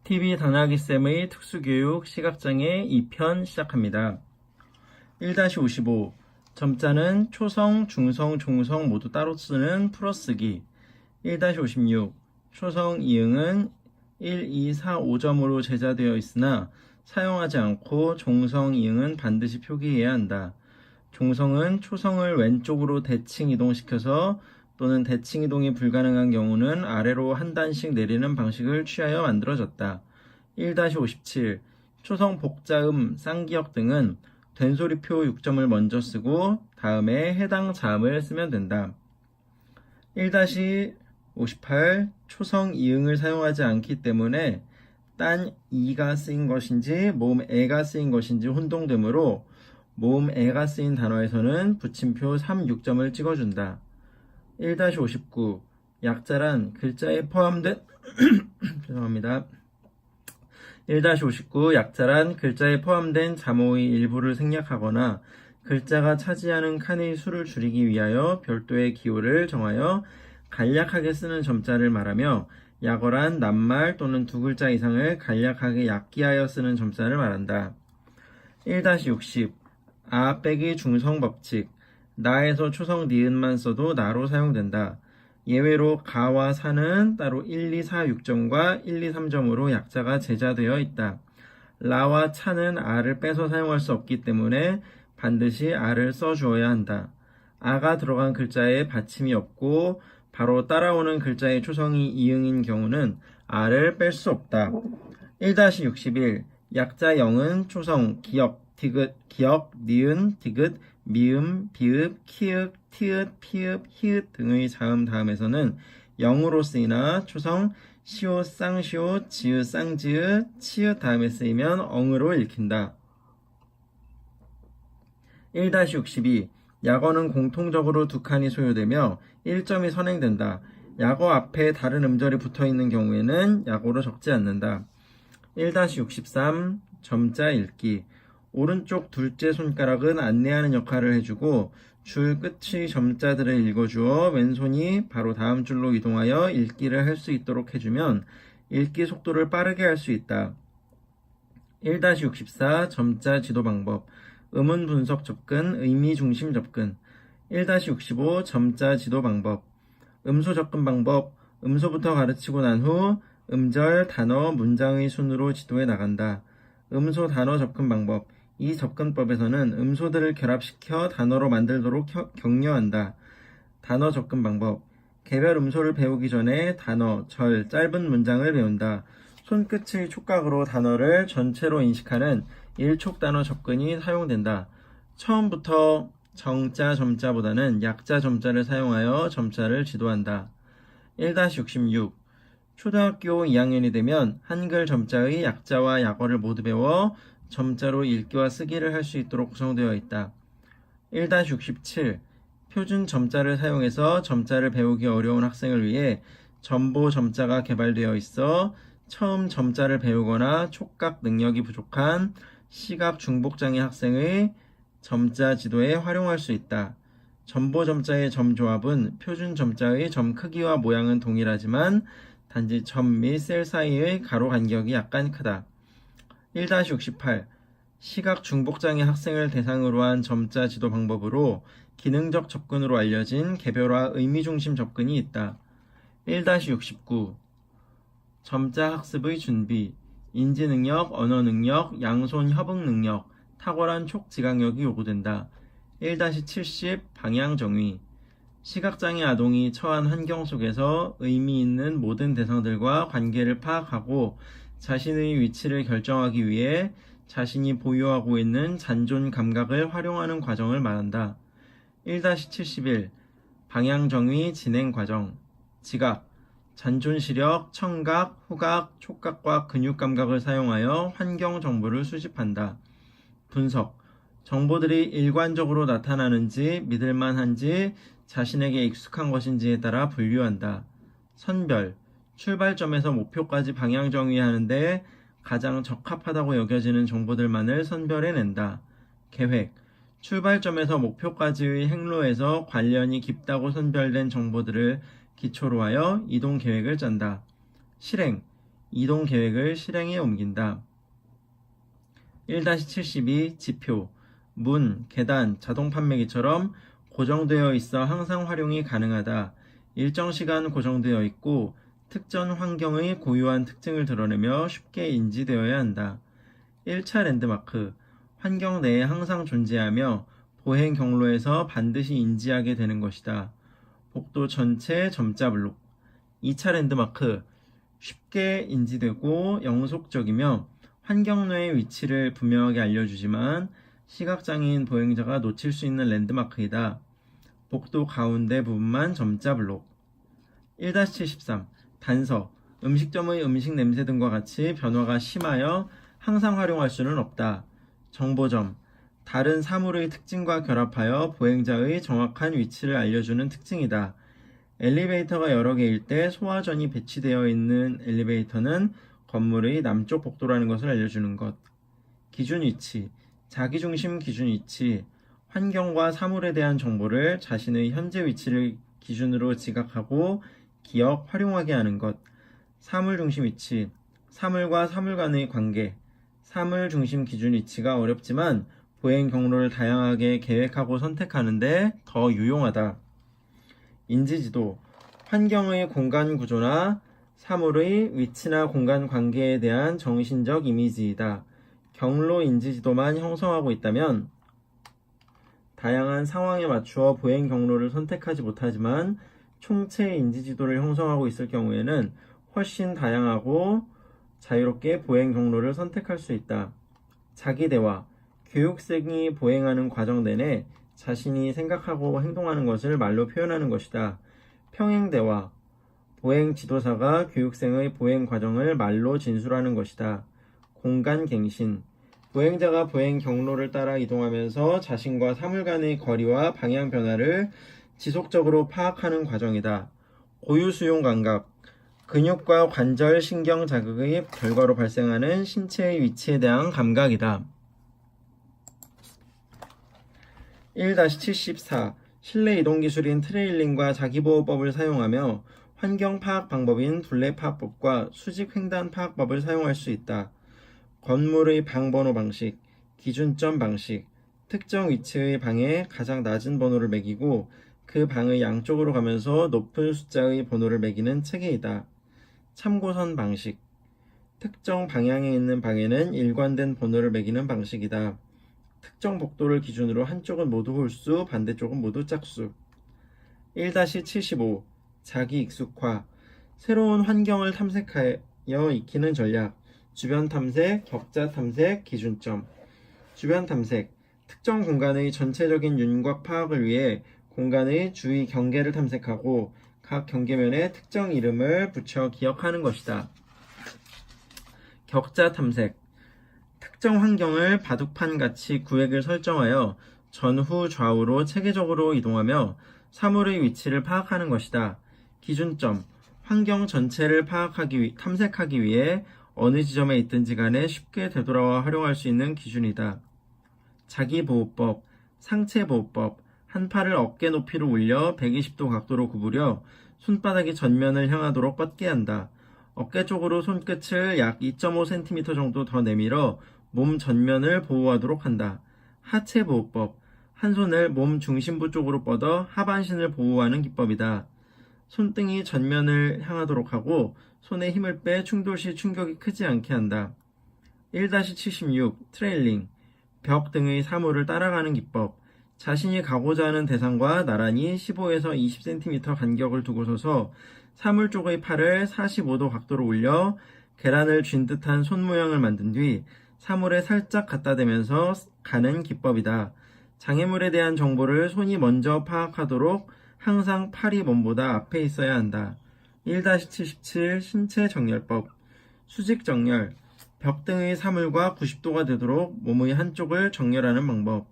TV 당나귀쌤의 특수교육 시각장애 2편 시작합니다. 1-55 점자는 초성, 중성, 종성 모두 따로 쓰는 풀어쓰기. 1-56 초성 이응은 1, 2, 4, 5점으로 제자되어 있으나 사용하지 않고 종성 이응은 반드시 표기해야 한다. 종성은 초성을 왼쪽으로 대칭 이동시켜서 또는 대칭 이동이 불가능한 경우는 아래로 한 단씩 내리는 방식을 취하여 만들어졌다. 1-57 초성 복자음, 쌍기역 등은 된소리표 6점을 먼저 쓰고 다음에 해당 자음을 쓰면 된다. 1-58 초성 이응을 사용하지 않기 때문에 딴 이가 쓰인 것인지 모음 에가 쓰인 것인지 혼동되므로 모음 에가 쓰인 단어에서는 붙임표 3, 6점을 찍어준다. 1-59 약자란 글자에 포함된 죄송합니다. 1-59 약자란 글자에 포함된 자모의 일부를 생략하거나 글자가 차지하는 칸의 수를 줄이기 위하여 별도의 기호를 정하여 간략하게 쓰는 점자를 말하며 약어란 낱말 또는 두 글자 이상을 간략하게 약기하여 쓰는 점자를 말한다. 1-60 아 빼기 중성 법칙 나에서 초성 니은만 써도 나로 사용된다. 예외로 가와 사는 따로 1, 2, 4, 6점과 1, 2, 3점으로 약자가 제자되어 있다. 라와 차는 아를 빼서 사용할 수 없기 때문에 반드시 아를 써주어야 한다. 아가 들어간 글자에 받침이 없고 바로 따라오는 글자의 초성이 이응인 경우는 아를 뺄 수 없다. 1-61 약자 영은 초성, 기역, 디귿, 기역, 니은, 디귿, 미음, 비읍, 키읔, 티읕, 피읕, 히읗 등의 자음 다음에서는 영으로 쓰이나 초성 시옷, 쌍시옷, 지읒, 쌍지읒, 치읒 다음에 쓰이면 엉으로 읽힌다. 1-62 약어는 공통적으로 두 칸이 소요되며 1점이 선행된다. 약어 앞에 다른 음절이 붙어있는 경우에는 약어로 적지 않는다. 1-63 점자 읽기 오른쪽 둘째 손가락은 안내하는 역할을 해주고 줄 끝의 점자들을 읽어주어 왼손이 바로 다음 줄로 이동하여 읽기를 할 수 있도록 해주면 읽기 속도를 빠르게 할 수 있다. 1-64 점자 지도 방법 음운 분석 접근, 의미 중심 접근 1-65 점자 지도 방법 음소 접근 방법 음소부터 가르치고 난 후 음절, 단어, 문장의 순으로 지도해 나간다. 음소 단어 접근 방법 이 접근법에서는 음소들을 결합시켜 단어로 만들도록 격려한다. 단어 접근 방법 개별 음소를 배우기 전에 단어, 절, 짧은 문장을 배운다. 손끝의 촉각으로 단어를 전체로 인식하는 일촉 단어 접근이 사용된다. 처음부터 정자, 점자보다는 약자, 점자를 사용하여 점자를 지도한다. 1-66 초등학교 2학년이 되면 한글 점자의 약자와 약어를 모두 배워 점자로 읽기와 쓰기를 할 수 있도록 구성되어 있다. 1-67 표준 점자를 사용해서 점자를 배우기 어려운 학생을 위해 점보 점자가 개발되어 있어 처음 점자를 배우거나 촉각 능력이 부족한 시각 중복장애 학생의 점자 지도에 활용할 수 있다. 점보 점자의 점 조합은 표준 점자의 점 크기와 모양은 동일하지만 단지 점 및 셀 사이의 가로 간격이 약간 크다. 1-68 시각 중복장애 학생을 대상으로 한 점자 지도 방법으로 기능적 접근으로 알려진 개별화 의미 중심 접근이 있다. 1-69 점자 학습의 준비 인지 능력, 언어 능력, 양손 협응 능력, 탁월한 촉지각력이 요구된다. 1-70 방향 정의 시각장애 아동이 처한 환경 속에서 의미 있는 모든 대상들과 관계를 파악하고 자신의 위치를 결정하기 위해 자신이 보유하고 있는 잔존 감각을 활용하는 과정을 말한다. 1-71 방향 정의 진행 과정 지각 잔존 시력, 청각, 후각, 촉각과 근육 감각을 사용하여 환경 정보를 수집한다. 분석 정보들이 일관적으로 나타나는지 믿을만한지 자신에게 익숙한 것인지에 따라 분류한다. 선별 출발점에서 목표까지 방향 정의하는데 가장 적합하다고 여겨지는 정보들만을 선별해낸다. 계획 출발점에서 목표까지의 행로에서 관련이 깊다고 선별된 정보들을 기초로 하여 이동 계획을 짠다. 실행 이동 계획을 실행에 옮긴다. 1-72 지표, 문, 계단, 자동 판매기처럼 고정되어 있어 항상 활용이 가능하다. 일정 시간 고정되어 있고 특정 환경의 고유한 특징을 드러내며 쉽게 인지되어야 한다. 1차 랜드마크, 환경 내에 항상 존재하며 보행 경로에서 반드시 인지하게 되는 것이다. 복도 전체 점자 블록. 2차 랜드마크, 쉽게 인지되고 영속적이며 환경 내의 위치를 분명하게 알려주지만 시각장애인 보행자가 놓칠 수 있는 랜드마크이다. 복도 가운데 부분만 점자 블록. 1-73 단서, 음식점의 음식 냄새 등과 같이 변화가 심하여 항상 활용할 수는 없다. 정보점, 다른 사물의 특징과 결합하여 보행자의 정확한 위치를 알려주는 특징이다. 엘리베이터가 여러 개일 때 소화전이 배치되어 있는 엘리베이터는 건물의 남쪽 복도라는 것을 알려주는 것. 기준 위치, 자기중심 기준 위치, 환경과 사물에 대한 정보를 자신의 현재 위치를 기준으로 지각하고 기억, 활용하게 하는 것. 사물 중심 위치, 사물과 사물 간의 관계. 사물 중심 기준 위치가 어렵지만 보행 경로를 다양하게 계획하고 선택하는데 더 유용하다. 인지지도, 환경의 공간 구조나 사물의 위치나 공간 관계에 대한 정신적 이미지이다. 경로 인지지도만 형성하고 있다면 다양한 상황에 맞추어 보행 경로를 선택하지 못하지만 총체 인지지도를 형성하고 있을 경우에는 훨씬 다양하고 자유롭게 보행 경로를 선택할 수 있다. 자기대화, 교육생이 보행하는 과정 내내 자신이 생각하고 행동하는 것을 말로 표현하는 것이다. 평행대화, 보행 지도사가 교육생의 보행 과정을 말로 진술하는 것이다. 공간갱신, 보행자가 보행 경로를 따라 이동하면서 자신과 사물 간의 거리와 방향 변화를 지속적으로 파악하는 과정이다. 고유수용 감각, 근육과 관절, 신경 자극의 결과로 발생하는 신체의 위치에 대한 감각이다. 1-74 실내 이동 기술인 트레일링과 자기보호법을 사용하며 환경 파악 방법인 둘레 파악법과 수직 횡단 파악법을 사용할 수 있다. 건물의 방번호 방식, 기준점 방식, 특정 위치의 방에 가장 낮은 번호를 매기고 그 방의 양쪽으로 가면서 높은 숫자의 번호를 매기는 체계이다. 참고선 방식, 특정 방향에 있는 방에는 일관된 번호를 매기는 방식이다. 특정 복도를 기준으로 한쪽은 모두 홀수, 반대쪽은 모두 짝수. 1-75 자기 익숙화, 새로운 환경을 탐색하여 익히는 전략. 주변 탐색, 격자 탐색, 기준점. 주변 탐색, 특정 공간의 전체적인 윤곽 파악을 위해 공간의 주위 경계를 탐색하고 각 경계면에 특정 이름을 붙여 기억하는 것이다. 격자 탐색, 특정 환경을 바둑판같이 구획을 설정하여 전후 좌우로 체계적으로 이동하며 사물의 위치를 파악하는 것이다. 기준점, 환경 전체를 탐색하기 위해 어느 지점에 있든지 간에 쉽게 되돌아와 활용할 수 있는 기준이다. 자기보호법, 상체보호법, 한 팔을 어깨 높이로 올려 120도 각도로 구부려 손바닥이 전면을 향하도록 뻗게 한다. 어깨 쪽으로 손끝을 약 2.5cm 정도 더 내밀어 몸 전면을 보호하도록 한다. 하체보호법, 한 손을 몸 중심부 쪽으로 뻗어 하반신을 보호하는 기법이다. 손등이 전면을 향하도록 하고 손에 힘을 빼 충돌 시 충격이 크지 않게 한다. 1-76 트레일링, 벽 등의 사물을 따라가는 기법. 자신이 가고자 하는 대상과 나란히 15에서 20cm 간격을 두고 서서 사물 쪽의 팔을 45도 각도로 올려 계란을 쥔 듯한 손 모양을 만든 뒤 사물에 살짝 갖다 대면서 가는 기법이다. 장애물에 대한 정보를 손이 먼저 파악하도록 항상 팔이 몸보다 앞에 있어야 한다. 1-77 신체 정렬법, 수직 정렬, 벽 등의 사물과 90도가 되도록 몸의 한쪽을 정렬하는 방법.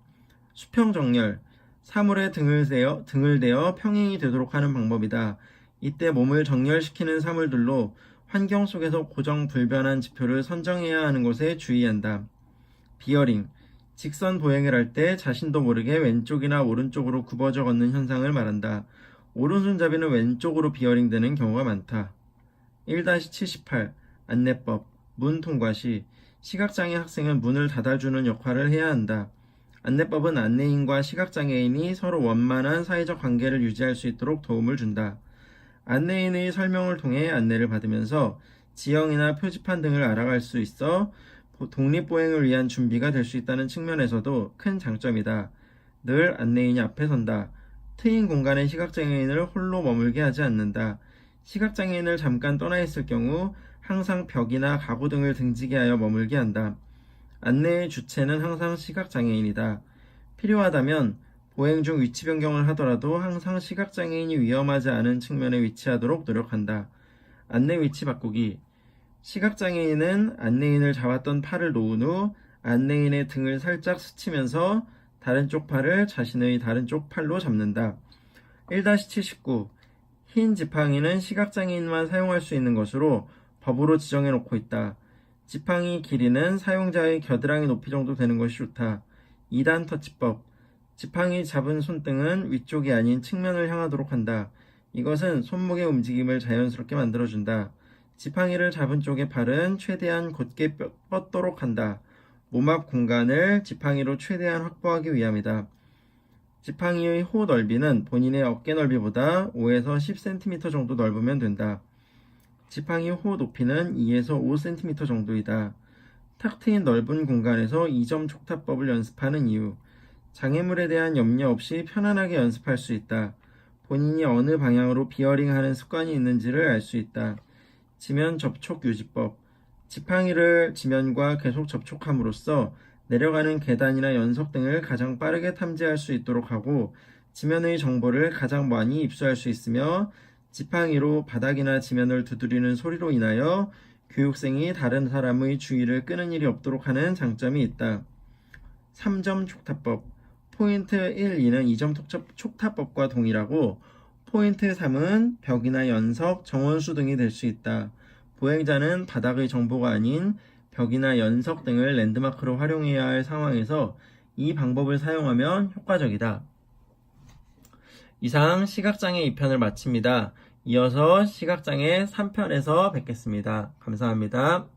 수평 정렬, 사물에 등을 대어 평행이 되도록 하는 방법이다. 이때 몸을 정렬시키는 사물들로 환경 속에서 고정 불변한 지표를 선정해야 하는 것에 주의한다. 비어링, 직선 보행을 할 때 자신도 모르게 왼쪽이나 오른쪽으로 굽어져 걷는 현상을 말한다. 오른손잡이는 왼쪽으로 비어링되는 경우가 많다. 1-78 안내법, 문 통과 시 시각장애 학생은 문을 닫아주는 역할을 해야 한다. 안내법은 안내인과 시각장애인이 서로 원만한 사회적 관계를 유지할 수 있도록 도움을 준다. 안내인의 설명을 통해 안내를 받으면서 지형이나 표지판 등을 알아갈 수 있어 독립보행을 위한 준비가 될 수 있다는 측면에서도 큰 장점이다. 늘 안내인이 앞에 선다. 트인 공간에 시각장애인을 홀로 머물게 하지 않는다. 시각장애인을 잠깐 떠나 있을 경우 항상 벽이나 가구 등을 등지게 하여 머물게 한다. 안내의 주체는 항상 시각장애인이다. 필요하다면 보행 중 위치 변경을 하더라도 항상 시각장애인이 위험하지 않은 측면에 위치하도록 노력한다. 안내 위치 바꾸기. 시각장애인은 안내인을 잡았던 팔을 놓은 후 안내인의 등을 살짝 스치면서 다른 쪽 팔을 자신의 다른 쪽 팔로 잡는다. 1-79. 흰 지팡이는 시각장애인만 사용할 수 있는 것으로 법으로 지정해 놓고 있다. 지팡이 길이는 사용자의 겨드랑이 높이 정도 되는 것이 좋다. 2단 터치법. 지팡이 잡은 손등은 위쪽이 아닌 측면을 향하도록 한다. 이것은 손목의 움직임을 자연스럽게 만들어준다. 지팡이를 잡은 쪽의 팔은 최대한 곧게 뻗도록 한다. 몸 앞 공간을 지팡이로 최대한 확보하기 위함이다. 지팡이의 호 넓이는 본인의 어깨 넓이보다 5에서 10cm 정도 넓으면 된다. 지팡이 호 높이는 2에서 5cm 정도이다. 탁 트인 넓은 공간에서 2점 촉탑법을 연습하는 이유. 장애물에 대한 염려 없이 편안하게 연습할 수 있다. 본인이 어느 방향으로 비어링하는 습관이 있는지를 알 수 있다. 지면 접촉 유지법. 지팡이를 지면과 계속 접촉함으로써 내려가는 계단이나 연석 등을 가장 빠르게 탐지할 수 있도록 하고 지면의 정보를 가장 많이 입수할 수 있으며 지팡이로 바닥이나 지면을 두드리는 소리로 인하여 교육생이 다른 사람의 주의를 끄는 일이 없도록 하는 장점이 있다. 3점 촉탑법. 포인트 1, 2는 2점 촉탑법과 동일하고 포인트 3은 벽이나 연석, 정원수 등이 될 수 있다. 보행자는 바닥의 정보가 아닌 벽이나 연석 등을 랜드마크로 활용해야 할 상황에서 이 방법을 사용하면 효과적이다. 이상 시각장애 2편을 마칩니다. 이어서 시각장애 3편에서 뵙겠습니다. 감사합니다.